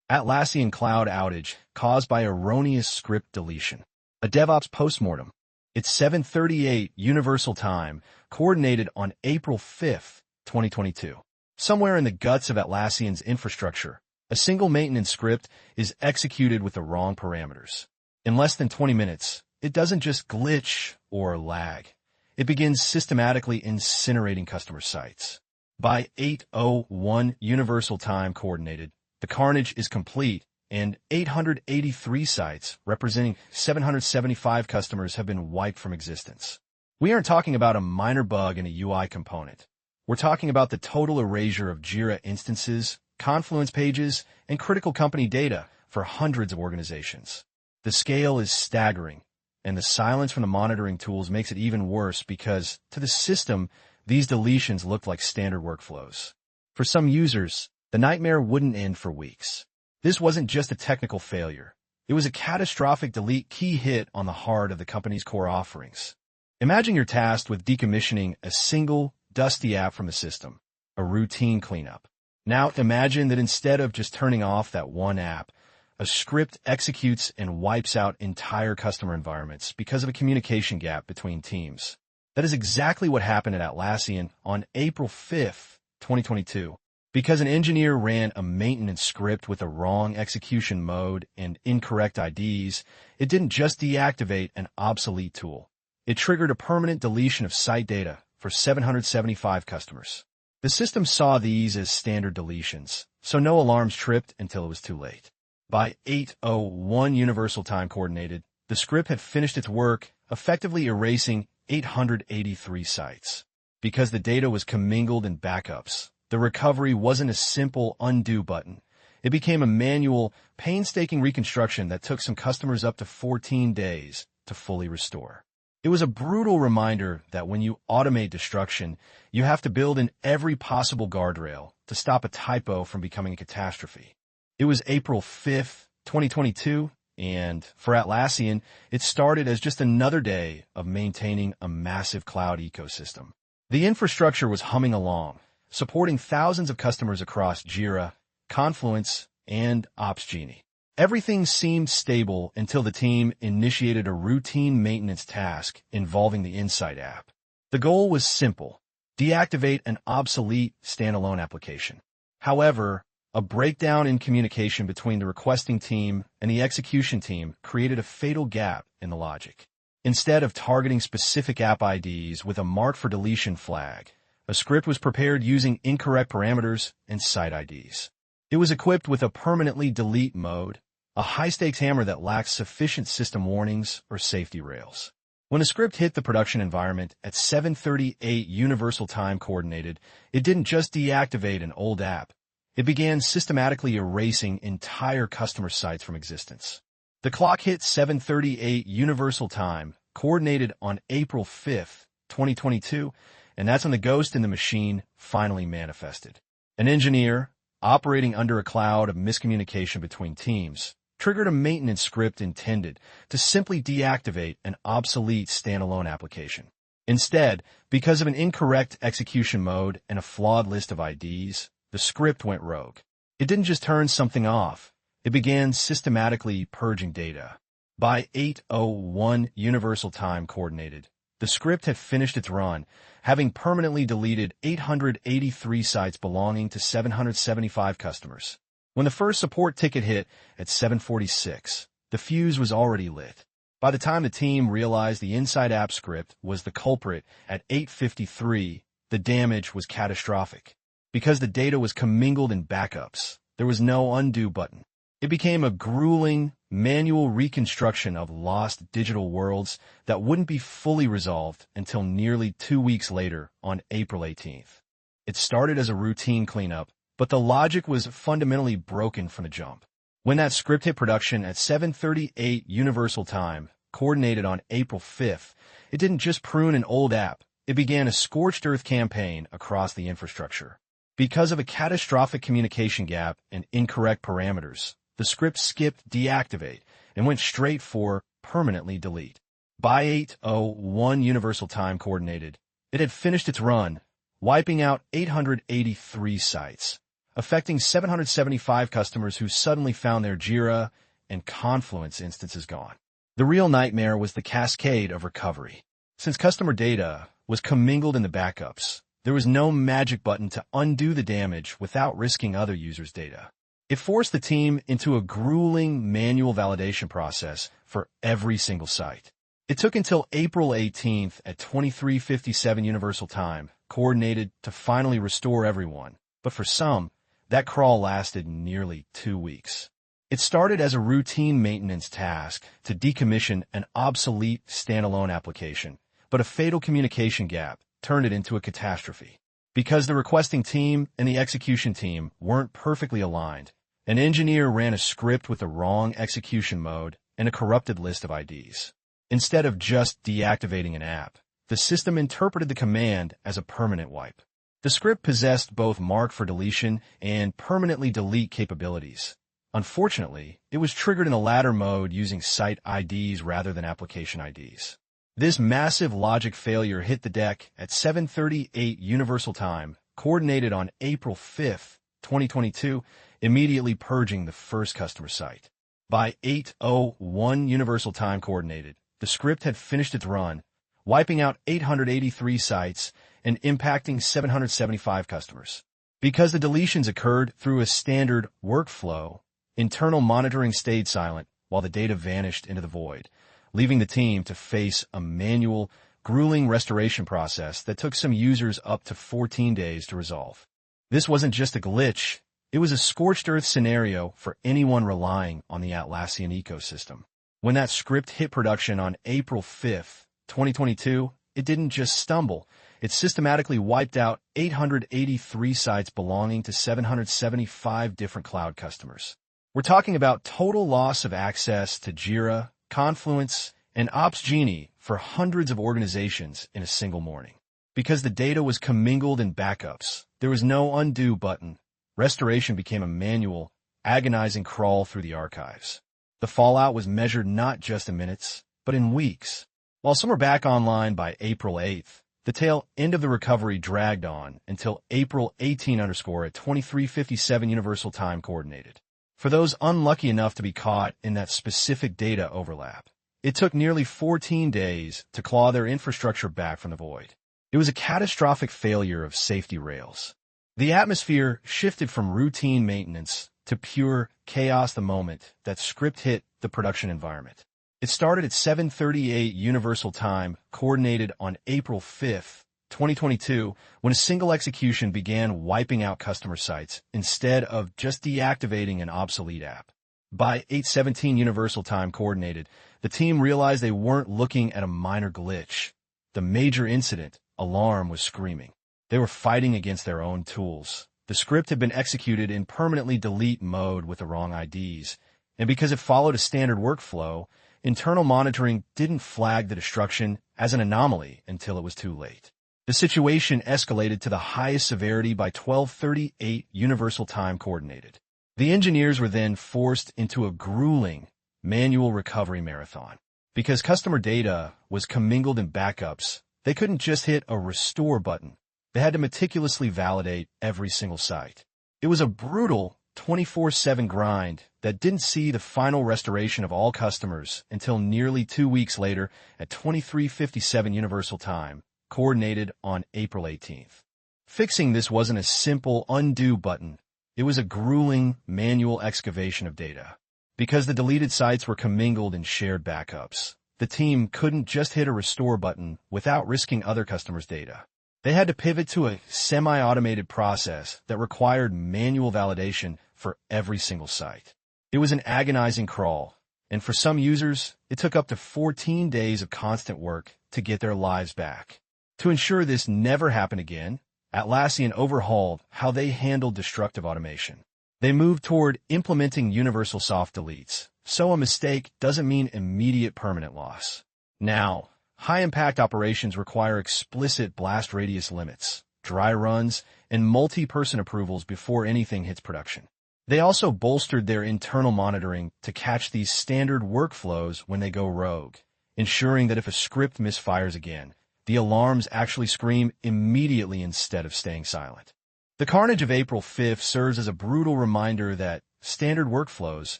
Atlassian cloud outage caused by erroneous script deletion. A DevOps Postmortem. It's 7:38 Universal Time, coordinated on April 5th, 2022. Somewhere in the guts of Atlassian's infrastructure, a single maintenance script is executed with the wrong parameters. In less than 20 minutes, it doesn't just glitch or lag. It begins systematically incinerating customer sites. By 8:01 Universal Time coordinated, the carnage is complete, and 883 sites, representing 775 customers, have been wiped from existence. We aren't talking about a minor bug in a UI component. We're talking about the total erasure of Jira instances, Confluence pages, and critical company data for hundreds of organizations. The scale is staggering, and the silence from the monitoring tools makes it even worse because, to the system, these deletions looked like standard workflows. For some users, the nightmare wouldn't end for weeks. This wasn't just a technical failure. It was a catastrophic delete key hit on the heart of the company's core offerings. Imagine you're tasked with decommissioning a single, dusty app from the system, a routine cleanup. Now imagine that instead of just turning off that one app, a script executes and wipes out entire customer environments because of a communication gap between teams. That is exactly what happened at Atlassian on April 5th, 2022. Because an engineer ran a maintenance script with a wrong execution mode and incorrect IDs, it didn't just deactivate an obsolete tool. It triggered a permanent deletion of site data for 775 customers. The system saw these as standard deletions, so no alarms tripped until it was too late. By 8:01 Universal Time coordinated, the script had finished its work, effectively erasing 883 sites. Because the data was commingled in backups, the recovery wasn't a simple undo button. It became a manual, painstaking reconstruction that took some customers up to 14 days to fully restore. It was a brutal reminder that when you automate destruction, you have to build in every possible guardrail to stop a typo from becoming a catastrophe. It was April 5th, 2022, and for Atlassian, it started as just another day of maintaining a massive cloud ecosystem. The infrastructure was humming along, supporting thousands of customers across Jira, Confluence, and Opsgenie. Everything seemed stable until the team initiated a routine maintenance task involving the Insight app. The goal was simple: deactivate an obsolete standalone application. However, a breakdown in communication between the requesting team and the execution team created a fatal gap in the logic. Instead of targeting specific app IDs with a mark for deletion flag, a script was prepared using incorrect parameters and site IDs. It was equipped with a permanently delete mode, a high-stakes hammer that lacked sufficient system warnings or safety rails. When the script hit the production environment at 7:38 Universal Time coordinated, it didn't just deactivate an old app. It began systematically erasing entire customer sites from existence. The clock hit 7:38 Universal Time, coordinated on April 5th, 2022, and that's when the ghost in the machine finally manifested. An engineer, operating under a cloud of miscommunication between teams, triggered a maintenance script intended to simply deactivate an obsolete standalone application. Instead, because of an incorrect execution mode and a flawed list of IDs, the script went rogue. It didn't just turn something off. It began systematically purging data. By 8:01 Universal Time coordinated, the script had finished its run, having permanently deleted 883 sites belonging to 775 customers. When the first support ticket hit at 7:46, the fuse was already lit. By the time the team realized the Insight app script was the culprit at 8:53, the damage was catastrophic. Because the data was commingled in backups, there was no undo button. It became a grueling, manual reconstruction of lost digital worlds that wouldn't be fully resolved until nearly 2 weeks later on April 18th. It started as a routine cleanup, but the logic was fundamentally broken from the jump. When that script hit production at 7:38 Universal Time, coordinated on April 5th, it didn't just prune an old app. It began a scorched earth campaign across the infrastructure. Because of a catastrophic communication gap and incorrect parameters, the script skipped deactivate and went straight for permanently delete. By 8:01 Universal Time coordinated, it had finished its run, wiping out 883 sites, affecting 775 customers who suddenly found their Jira and Confluence instances gone. The real nightmare was the cascade of recovery. Since customer data was commingled in the backups, there was no magic button to undo the damage without risking other users' data. It forced the team into a grueling manual validation process for every single site. It took until April 18th at 23:57 Universal Time, coordinated to finally restore everyone. But for some, that crawl lasted nearly 2 weeks. It started as a routine maintenance task to decommission an obsolete standalone application, but a fatal communication gap turned it into a catastrophe. Because the requesting team and the execution team weren't perfectly aligned, an engineer ran a script with the wrong execution mode and a corrupted list of IDs. Instead of just deactivating an app, the system interpreted the command as a permanent wipe. The script possessed both mark for deletion and permanently delete capabilities. Unfortunately, it was triggered in the latter mode using site IDs rather than application IDs. This massive logic failure hit the deck at 7:38 Universal Time, coordinated on April 5th, 2022, immediately purging the first customer site. By 8:01 Universal Time coordinated, the script had finished its run, wiping out 883 sites and impacting 775 customers. Because the deletions occurred through a standard workflow, internal monitoring stayed silent while the data vanished into the void, leaving the team to face a manual, grueling restoration process that took some users up to 14 days to resolve. This wasn't just a glitch, it was a scorched earth scenario for anyone relying on the Atlassian ecosystem. When that script hit production on April 5th, 2022, it didn't just stumble. It systematically wiped out 883 sites belonging to 775 different cloud customers. We're talking about total loss of access to Jira, Confluence, and Opsgenie for hundreds of organizations in a single morning. Because the data was commingled in backups, there was no undo button. Restoration became a manual, agonizing crawl through the archives. The fallout was measured not just in minutes, but in weeks. While some were back online by April 8th, the tail end of the recovery dragged on until April 18 at 23:57 Universal Time coordinated. For those unlucky enough to be caught in that specific data overlap, it took nearly 14 days to claw their infrastructure back from the void. It was a catastrophic failure of safety rails. The atmosphere shifted from routine maintenance to pure chaos the moment that script hit the production environment. It started at 7:38 Universal Time, coordinated on April 5th, 2022, when a single execution began wiping out customer sites instead of just deactivating an obsolete app. By 8:17 Universal Time coordinated, the team realized they weren't looking at a minor glitch. The major incident alarm was screaming. They were fighting against their own tools. The script had been executed in permanently delete mode with the wrong IDs, and because it followed a standard workflow, internal monitoring didn't flag the destruction as an anomaly until it was too late. The situation escalated to the highest severity by 12:38 Universal Time coordinated. The engineers were then forced into a grueling manual recovery marathon. Because customer data was commingled in backups, they couldn't just hit a restore button. They had to meticulously validate every single site. It was a brutal 24/7 grind that didn't see the final restoration of all customers until nearly 2 weeks later at 23:57 Universal Time, coordinated on April 18th. Fixing this wasn't a simple undo button. It was a grueling manual excavation of data. Because the deleted sites were commingled in shared backups, the team couldn't just hit a restore button without risking other customers' data. They had to pivot to a semi-automated process that required manual validation for every single site. It was an agonizing crawl, and for some users, it took up to 14 days of constant work to get their lives back. To ensure this never happened again, Atlassian overhauled how they handled destructive automation. They moved toward implementing universal soft deletes, so a mistake doesn't mean immediate permanent loss. Now, high-impact operations require explicit blast radius limits, dry runs, and multi-person approvals before anything hits production. They also bolstered their internal monitoring to catch these standard workflows when they go rogue, ensuring that if a script misfires again, the alarms actually scream immediately instead of staying silent. The carnage of April 5th serves as a brutal reminder that standard workflows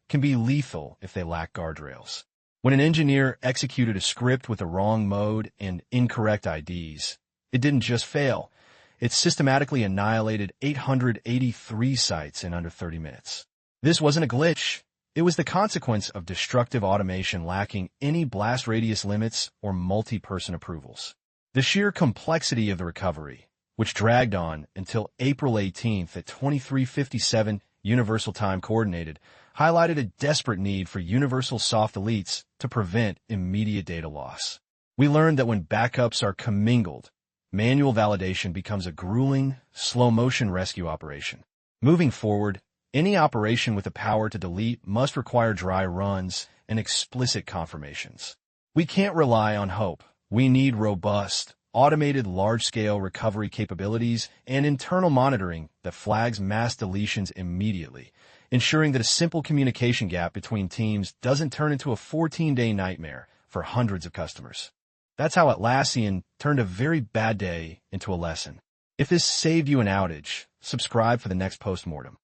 can be lethal if they lack guardrails. When an engineer executed a script with the wrong mode and incorrect IDs, it didn't just fail. It systematically annihilated 883 sites in under 30 minutes. This wasn't a glitch. It was the consequence of destructive automation lacking any blast radius limits or multi-person approvals. The sheer complexity of the recovery, which dragged on until April 18th at 23:57 Universal Time Coordinated, highlighted a desperate need for universal soft deletes to prevent immediate data loss. We learned that when backups are commingled, manual validation becomes a grueling, slow-motion rescue operation. Moving forward, any operation with the power to delete must require dry runs and explicit confirmations. We can't rely on hope. We need robust, automated large-scale recovery capabilities and internal monitoring that flags mass deletions immediately, ensuring that a simple communication gap between teams doesn't turn into a 14-day nightmare for hundreds of customers. That's how Atlassian turned a very bad day into a lesson. If this saved you an outage, subscribe for the next postmortem.